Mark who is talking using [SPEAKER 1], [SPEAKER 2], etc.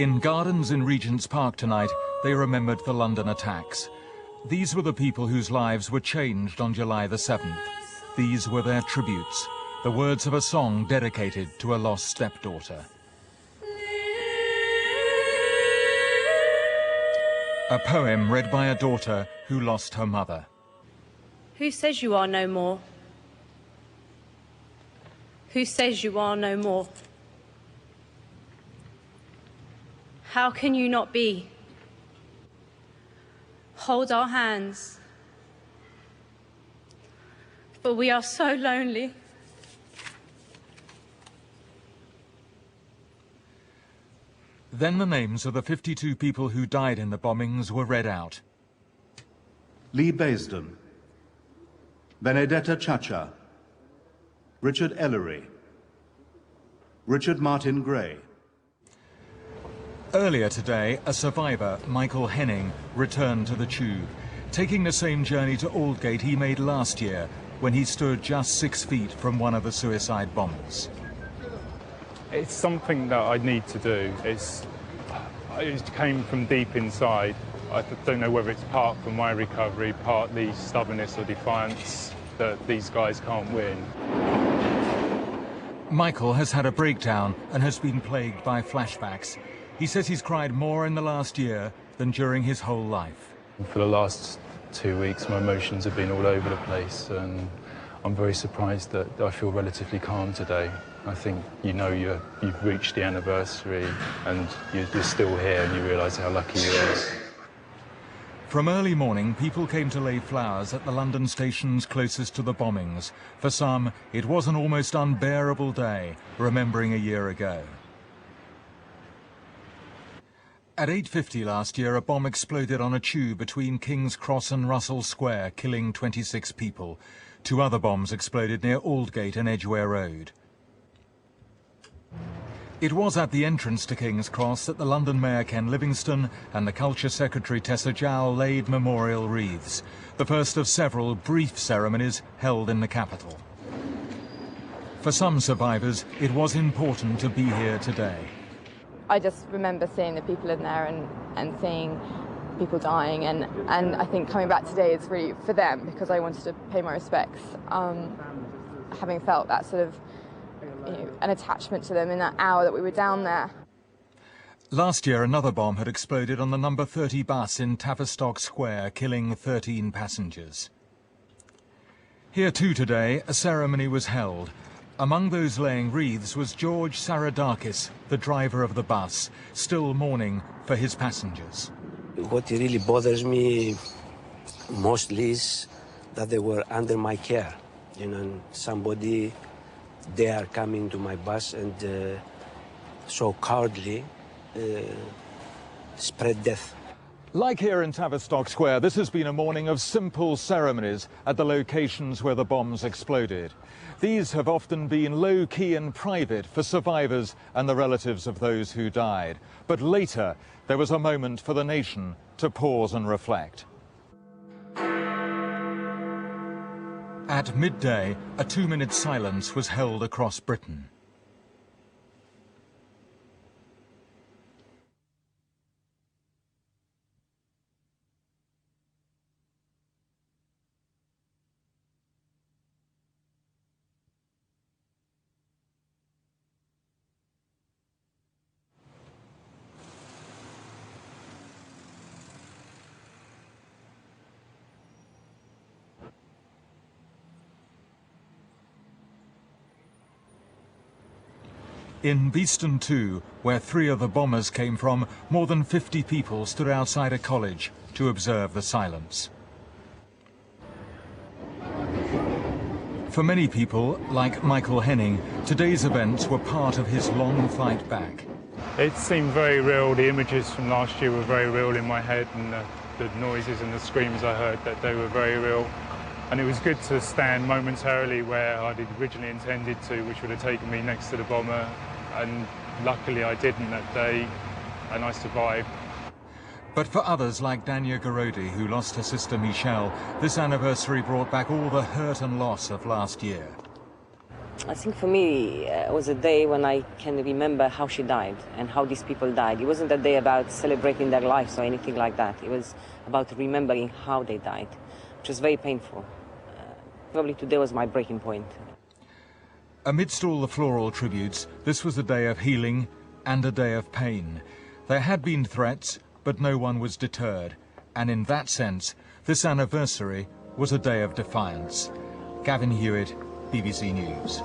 [SPEAKER 1] In gardens in Regent's Park tonight, they remembered the London attacks. These were the people whose lives were changed on July the 7th. These were their tributes, the words of a song dedicated to a lost stepdaughter. A poem read by a daughter who lost her mother.
[SPEAKER 2] Who says you are no more? Who says you are no more? How can you not be? Hold our hands, for we are so lonely.
[SPEAKER 1] Then the names of the 52 people who died in the bombings were read out.
[SPEAKER 3] Lee Baisden, Benedetta Chacha, Richard Ellery, Richard Martin Gray.
[SPEAKER 1] Earlier today, a survivor, Michael Henning, returned to the Tube, taking the same journey to Aldgate he made last year, when he stood just 6 feet from one of the suicide bombers.
[SPEAKER 4] It's something that I need to do. It came from deep inside. I don't know whether it's part from my recovery, partly stubbornness or defiance that these guys can't win.
[SPEAKER 1] Michael has had a breakdown and has been plagued by flashbacks. He says he's cried more in the last year than during his whole life.
[SPEAKER 4] For the last 2 weeks, my emotions have been all over the place, and I'm very surprised that I feel relatively calm today. I think you've reached the anniversary and you're still here and you realise how lucky you are.
[SPEAKER 1] From early morning, people came to lay flowers at the London stations closest to the bombings. For some, it was an almost unbearable day, remembering a year ago. At 8:50 last year, a bomb exploded on a tube between King's Cross and Russell Square, killing 26 people. 2 other bombs exploded near Aldgate and Edgware Road. It was at the entrance to King's Cross that the London Mayor Ken Livingstone and the Culture Secretary Tessa Jowell laid memorial wreaths, the first of several brief ceremonies held in the capital. For some survivors, it was important to be here today.
[SPEAKER 5] I just remember seeing the people in there and seeing people dying, and I think coming back today is really for them, because I wanted to pay my respects, having felt that sort of, an attachment to them in that hour that we were down there.
[SPEAKER 1] Last year, another bomb had exploded on the number 30 bus in Tavistock Square, killing 13 passengers. Here too today, a ceremony was held. Among those laying wreaths was George Saradakis, the driver of the bus, still mourning for his passengers.
[SPEAKER 6] What really bothers me mostly is that they were under my care. Somebody there coming to my bus and so cowardly spread death.
[SPEAKER 1] Like here in Tavistock Square, this has been a morning of simple ceremonies at the locations where the bombs exploded. These have often been low-key and private for survivors and the relatives of those who died. But later, there was a moment for the nation to pause and reflect. At midday, a 2-minute silence was held across Britain. In Beeston too, where 3 of the bombers came from, more than 50 people stood outside a college to observe the silence. For many people, like Michael Henning, today's events were part of his long fight back.
[SPEAKER 4] It seemed very real. The images from last year were very real in my head, and the noises and the screams I heard, that they were very real. And it was good to stand momentarily where I'd originally intended to, which would have taken me next to the bomber. And luckily I didn't that day, and I survived.
[SPEAKER 1] But for others like Dania Garodi, who lost her sister Michelle, this anniversary brought back all the hurt and loss of last year.
[SPEAKER 7] I think for me it was a day when I can remember how she died and how these people died. It wasn't a day about celebrating their lives or anything like that. It was about remembering how they died, which was very painful. Probably today was my breaking point.
[SPEAKER 1] Amidst all the floral tributes, this was a day of healing and a day of pain. There had been threats, but no one was deterred. And in that sense, this anniversary was a day of defiance. Gavin Hewitt, BBC News.